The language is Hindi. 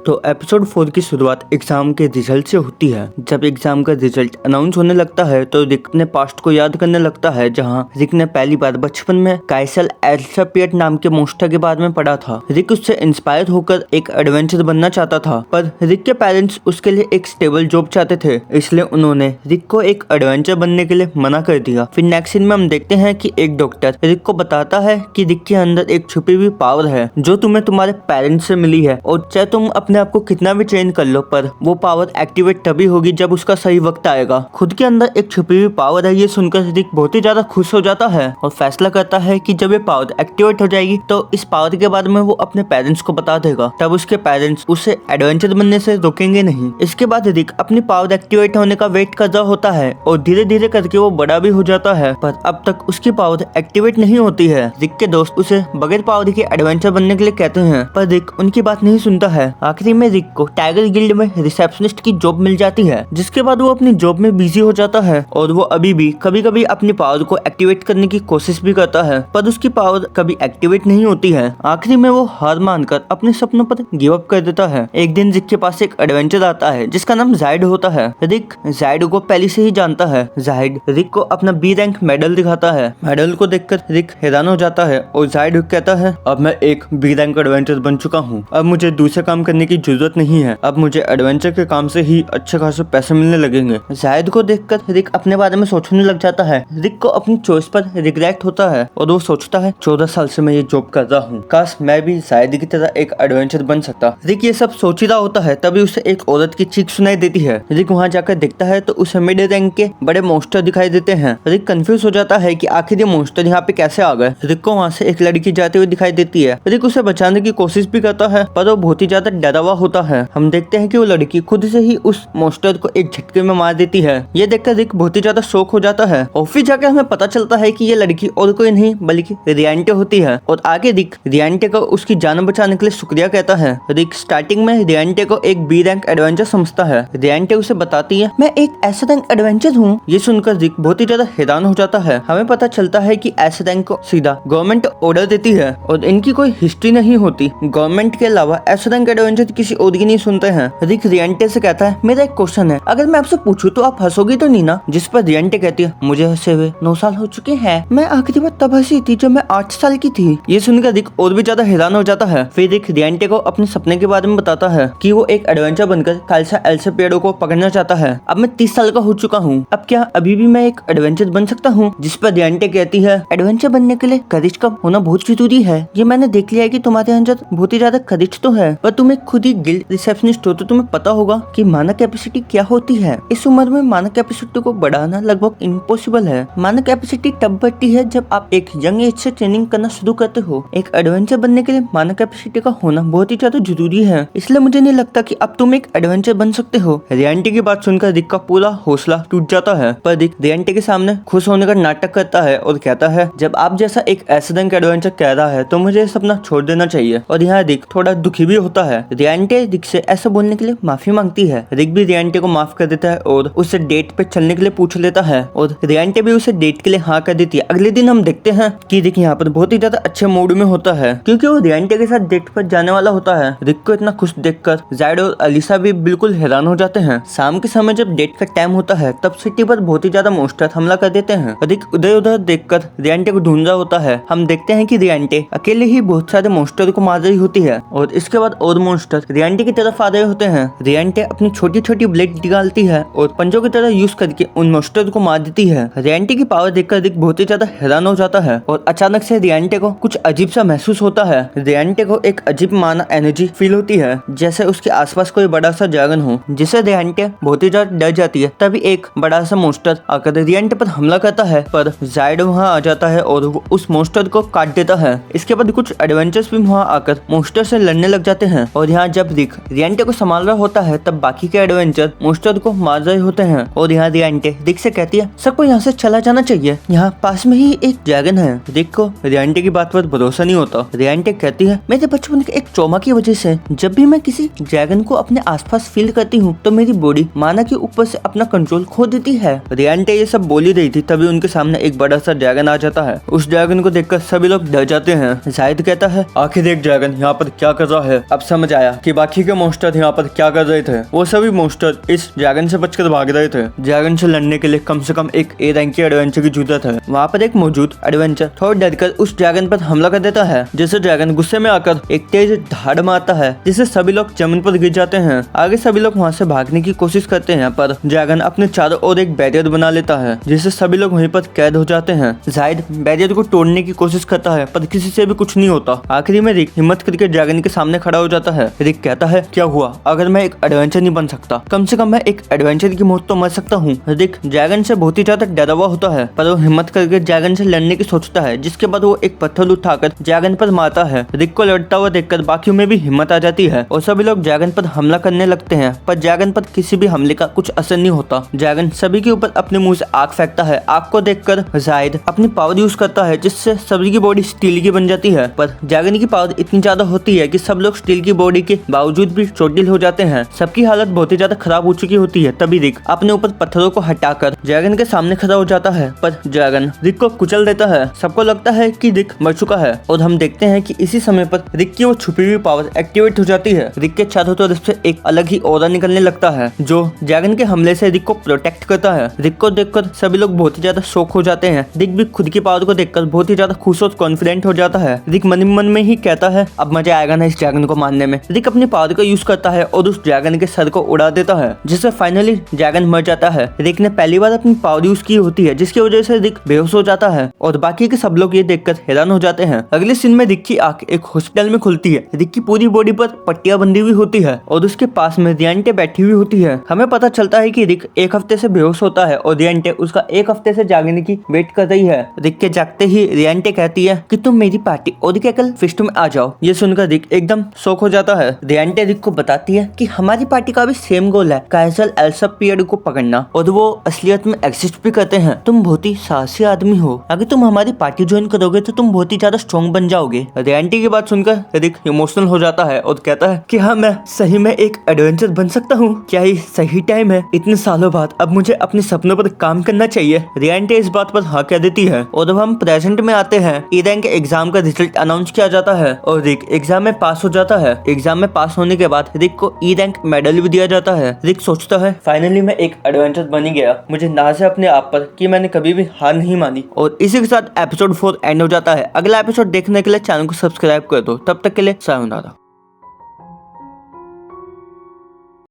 तो एपिसोड 4 की शुरुआत एग्जाम के रिजल्ट से होती है। जब एग्जाम का रिजल्ट अनाउंस होने लगता है तो रिक अपने पास्ट को याद करने लगता है, जहां रिक ने पहली बार बचपन में काइसल एल्सापियट नाम के मोस्टर के बारे में पढ़ा था। रिक उससे इंस्पायर होकर एक एडवेंचर बनना चाहता था, पर रिक के पेरेंट्स उसके लिए एक स्टेबल जॉब चाहते थे, इसलिए उन्होंने रिक को एक एडवेंचर बनने के लिए मना कर दिया। फिर नेक्स्ट सीन में हम देखते हैं कि एक डॉक्टर रिक को बताता है कि रिक के अंदर एक छुपी हुई पावर है जो तुम्हें तुम्हारे पेरेंट्स से मिली है, और चाहे तुम अपने आप को कितना भी ट्रेन कर लो, पर वो पावर एक्टिवेट तभी होगी जब उसका सही वक्त आएगा। खुद के अंदर एक छुपी हुई पावर है, ये सुनकर रिक बहुत ही ज्यादा खुश हो जाता है और फैसला करता है कि जब ये पावर एक्टिवेट हो जाएगी तो इस पावर के बारे में वो अपने पेरेंट्स को बता देगा। तब उसके पेरेंट्स उसे एडवेंचर बनने से रोकेंगे नहीं। इसके बाद रिक अपनी पावर एक्टिवेट होने का वेट कर रहा होता है और धीरे धीरे करके वो बड़ा भी हो जाता है, पर अब तक उसकी पावर एक्टिवेट नहीं होती है। रिक के दोस्त उसे बगैर पावर के एडवेंचर बनने के लिए कहते हैं, पर रिक उनकी बात नहीं सुनता है। आखिरी में रिक को टाइगर गिल्ड में रिसेप्शनिस्ट की जॉब मिल जाती है, जिसके बाद वो अपनी जॉब में बिजी हो जाता है और वो अभी भी कभी कभी अपनी पावर को एक्टिवेट करने की कोशिश भी करता है, पर उसकी पावर कभी एक्टिवेट नहीं होती है। आखिरी में वो हार मानकर अपने सपनों पर गिव अप कर देता है। एक दिन रिक के पास एक एडवेंचर आता है जिसका नाम जाइड होता है। रिक जाइड को पहले से ही जानता है। जाइड रिक को अपना बी रैंक मेडल दिखाता है। मेडल को देखकर रिक हैरान हो जाता है और जाइड कहता है, अब मैं एक बी रैंक एडवेंचर बन चुका हूँ, अब मुझे दूसरे काम करने की जरूरत नहीं है, अब मुझे एडवेंचर के काम से ही अच्छे खासे पैसे मिलने लगेंगे। जायद को देखकर रिक अपने बारे में सोचने लग जाता है। रिक को अपनी चॉइस पर रिग्रेट होता है और वो सोचता है, 14 साल से मैं ये जॉब कर रहा हूँ, काश मैं भी जायद की तरह एक एडवेंचर बन सकता। रिक ये सब सोच रहा होता है, तभी उसे एक औरत की चीख सुनाई देती है। रिक वहाँ जाकर देखता है तो उसे मिड रैंक के बड़े मोस्टर दिखाई देते हैं। रिक कंफ्यूज हो जाता है कि आखिर ये मोस्टर यहाँ पे कैसे आ गए। रिक को वहाँ से एक लड़की जाते हुए दिखाई देती है। रिक उसे बचाने की कोशिश भी करता है, पर वो बहुत ही ज्यादा डरा हुआ होता है। हम देखते हैं कि वो लड़की खुद से ही उस मोस्टर को एक झटके में मार देती है। ये देखकर रिक बहुत ही ज्यादा शॉक हो जाता है। ऑफिस जाकर हमें पता चलता है कि ये लड़की और कोई नहीं बल्कि रियांटे होती है, और आगे रिक रियांटे को उसकी जान बचाने के लिए शुक्रिया कहता है। रिक स्टार्टिंग में रियांटे को एक बी रैंक एडवेंचर समझता है। रियांटे उसे बताती है, मैं एक एस रैंक एडवेंचर हूँ। ये सुनकर रिक बहुत ही ज्यादा हैरान हो जाता है। हमें पता चलता है कि एस रैंक को सीधा गवर्नमेंट ऑर्डर देती है और इनकी कोई हिस्ट्री नहीं होती। गवर्नमेंट के अलावा एस रैंक एडवेंचर किसी और की नहीं सुनते हैं। रिक रियांटे से कहता है, मेरा एक क्वेश्चन है, अगर मैं आपसे पूछूं तो आप हंसोगी तो नहीं ना? जिस पर रियांटे कहती है, मुझे हंसे हुए 9 साल हो चुके हैं, मैं आखिरी बार तब हंसी थी जब मैं 8 साल की थी। ये सुनकर रिक और भी ज्यादा हैरान हो जाता है। फिर रिक रियांटे को अपने सपने के बारे में बताता है कि वो एक एडवेंचर बनकर काइसल एल्सापियट को पकड़ना चाहता है। अब मैं 30 साल का हो चुका हूँ, अब क्या अभी भी मैं एक एडवेंचर बन सकता हूँ? जिस पर रियांटे कहती है, एडवेंचर बनने के लिए करेज का होना बहुत जरूरी है। ये मैंने देख लिया है कि तुम्हारे अंदर बहुत ही ज्यादा करेज तो है, पर तुम एक खुद ही गिल्ड रिसेप्शनिस्ट हो, तो तुम्हें पता होगा कि मानव कैपेसिटी क्या होती है। इस उम्र में मानव कैपेसिटी को बढ़ाना लगभग इम्पॉसिबल है। मानव कैपेसिटी तब बढ़ती है जब आप एक यंग एज से ट्रेनिंग करना शुरू करते हो। एक एडवेंचर बनने के लिए मानव कैपेसिटी का होना बहुत ही ज्यादा जरूरी है, इसलिए मुझे नहीं लगता कि अब तुम एक एडवेंचर बन सकते हो। रियांटे की बात सुनकर रिक का पूरा हौसला टूट जाता है, पर रिक रियांटे के सामने खुश होने का नाटक करता है और कहता है, जब आप जैसा एक ऐसे रंग एडवेंचर कह रहा है तो मुझे सपना छोड़ देना चाहिए। और यहाँ रिक थोड़ा दुखी भी होता है। रियांटे रिक से ऐसा बोलने के लिए माफी मांगती है। रिक भी रियांटे को माफ कर देता है और उससे डेट पे चलने के लिए पूछ लेता है, और रियांटे भी उसे डेट के लिए हाँ कर देती है। अगले दिन हम देखते हैं कि रिक यहाँ पर बहुत ही ज्यादा अच्छे मूड में होता है, क्योंकि वो रियांटे के साथ डेट पर जाने वाला होता है। रिक को इतना खुश देखकर जाइड और अलीसा भी बिल्कुल हैरान हो जाते हैं। शाम के समय जब डेट का टाइम होता है तब सिटी पर बहुत ही ज्यादा मोस्टर हमला कर देते हैं। रिक उधर उधर देखकर रियांटे को ढूंढ रहा होता है। हम देखते हैं कि रियांटे अकेले ही बहुत सारे मोस्टर को मार रही होती है, और इसके बाद और मोस्टर रियांटे की तरफ आ रहे होते हैं। रियांटे अपनी छोटी छोटी ब्लेड निकालती है और पंजों की तरह यूज करके उन मोस्टर को मार देती है। रियांटे की पावर देखकर रिक बहुत ही ज्यादा हैरान हो जाता है, और अचानक से रियांटे को कुछ अजीब सा महसूस होता है। रियांटे को एक अजीब माना एनर्जी फील होती है, जैसे उसके आसपास कोई बड़ा सा ड्रैगन हो, जिससे रियांटे बहुत ही ज्यादा डर जाती है। तभी एक बड़ा सा मोस्टर आकर रियांटे पर हमला करता है, पर जाइड वहाँ आ जाता है और वो उस मोस्टर को काट देता है। इसके बाद कुछ एडवेंचर्स भी वहाँ आकर मोस्टर से लड़ने लग जाते हैं, और यहाँ जब रिक रियांटे को संभाल रहा होता है तब बाकी के एडवेंचर मोस्टर को मार रहे होते हैं। और यहाँ रियांटे रिक से कहती है, सबको यहाँ से चला जाना चाहिए, यहाँ पास में ही एक ड्रैगन है। रिक को रियांटे की बात पर भरोसा नहीं होता। रियांटे कहती है, मेरे बचपन के एक ट्रॉमा की वजह से जब भी मैं किसी ड्रैगन को अपने आसपास फील करती हूँ तो मेरी बॉडी माना के ऊपर से अपना कंट्रोल खो देती है। रियांटे ये सब बोली रही थी, तभी उनके सामने एक बड़ा सा ड्रैगन आ जाता है। उस ड्रैगन को देखकर सभी लोग डर जाते हैं। जायद कहता है, आखिर एक ड्रैगन यहाँ पर क्या कर रहा है? अब समझ आया, दिखाया कि बाकी के मॉन्स्टर यहाँ पर क्या कर रहे थे। वो सभी मॉन्स्टर इस ड्रैगन से बचकर भाग रहे थे। ड्रैगन से लड़ने के लिए कम से कम एक ए रैंक के एडवेंचर की जरूरत है। वहाँ पर एक मौजूद एडवेंचर थोड़ा डरकर उस ड्रैगन पर हमला कर देता है, जिससे ड्रैगन गुस्से में आकर एक तेज धाड़ मारता है, जिससे सभी लोग जमीन पर गिर जाते हैं। आगे सभी लोग वहाँ से भागने की कोशिश करते हैं, पर ड्रैगन अपने चारों ओर एक बैरियर बना लेता है, जिससे सभी लोग वहीं पर कैद हो जाते हैं। जायद बैरियर को तोड़ने की कोशिश करता है, पर किसी से भी कुछ नहीं होता। आखिरी में रिक हिम्मत करके ड्रैगन के सामने खड़ा हो जाता है। रिक कहता है, क्या हुआ? अगर मैं एक एडवेंचर नहीं बन सकता, कम से कम मैं एक एडवेंचर की मौत तो मर सकता हूँ। रिक ड्रैगन से बहुत ही ज्यादा डरा हुआ होता है, पर वो हिम्मत करके ड्रैगन से लड़ने की सोचता है, जिसके बाद वो एक पत्थर उठाकर ड्रैगन पर मारता है। रिक को लड़ता हुआ देखकर बाकियों में भी हिम्मत आ जाती है और सभी लोग ड्रैगन पर हमला करने लगते हैं, पर ड्रैगन पर किसी भी हमले का कुछ असर नहीं होता। ड्रैगन सभी के ऊपर अपने मुंह से आग फेंकता है। आग को देखकर जायद अपनी पावर यूज करता है, जिससे सभी की बॉडी स्टील की बन जाती है। पर ड्रैगन की पावर इतनी ज्यादा होती है कि सब लोग स्टील की बॉडी के बावजूद भी चोटिल हो जाते हैं। सबकी हालत बहुत ही ज्यादा खराब हो चुकी होती है। तभी रिक अपने ऊपर पत्थरों को हटाकर ड्रैगन के सामने खड़ा हो जाता है, पर ड्रैगन रिक को कुचल देता है। सबको लगता है कि रिक मर चुका है और हम देखते हैं कि इसी समय पर रिक की वो छुपी हुई पावर एक्टिवेट हो जाती है। रिक के चारों तरफ से एक अलग ही ऑरा निकलने लगता है, जो ड्रैगन के हमले से रिक को प्रोटेक्ट करता है। रिक को देखकर सभी लोग बहुत ही ज्यादा शॉक हो जाते हैं। रिक भी खुद की पावर को देखकर बहुत ही ज्यादा खुश और कॉन्फिडेंट हो जाता है। रिक मन ही मन में ही कहता है, अब मजा आएगा ना इस ड्रैगन को मारने में। रिक अपनी पावर का यूज करता है और उस ड्रैगन के सर को उड़ा देता है, जिससे फाइनली ड्रैगन मर जाता है। रिक ने पहली बार अपनी पावर यूज की होती है, जिसकी वजह से रिक बेहोश हो जाता है और बाकी के सब लोग ये देखकर हैरान हो जाते हैं। अगले सीन में रिक की आंख एक हॉस्पिटल में खुलती है। रिक की पूरी बॉडी पर पट्टियां बंधी हुई होती है और उसके पास में रियंटे बैठी हुई होती है। हमें पता चलता है कि रिक एक हफ्ते से बेहोश होता है और रियंटे उसका एक हफ्ते से जागने की वेट कर रही है। रिक के जागते ही रियंटे कहती है कि तुम मेरी पार्टी और क्या कल फिस्ट में आ जाओ। ये सुनकर रिक एकदम शॉक हो जाता है। रियंटे रिक को बताती है कि हमारी पार्टी का भी सेम गोल है, काइसल एल्सापियड को पकड़ना, और वो असलियत में एग्जिस्ट भी करते हैं। तुम बहुत ही साहसी आदमी हो, अगर तुम हमारी पार्टी ज्वाइन करोगे तो तुम बहुत ही ज्यादा स्ट्रॉन्ग बन जाओगे। रियंटे की बात सुनकर रिक इमोशनल हो जाता है और कहता है कि हाँ, मैं सही में एक एडवेंचर बन सकता हूँ। क्या ये सही टाइम है? इतने सालों बाद अब मुझे अपने सपनों पर काम करना चाहिए। रियंटे इस बात पर हाँ कह देती है और अब हम प्रेजेंट में आते हैं। ई रैंक के एग्जाम का रिजल्ट अनाउंस किया जाता है और रिक एग्जाम में पास हो जाता है। एग्जाम में पास होने के बाद रिक को ई रैंक मेडल भी दिया जाता है। रिक सोचता है, फाइनली मैं एक एडवेंचर बन ही गया। मुझे नाज है अपने आप पर कि मैंने कभी भी हार नहीं मानी। और इसी के साथ एपिसोड 4 एंड हो जाता है। अगला एपिसोड देखने के लिए चैनल को सब्सक्राइब कर दो। तब तक के लिए सायोनारा।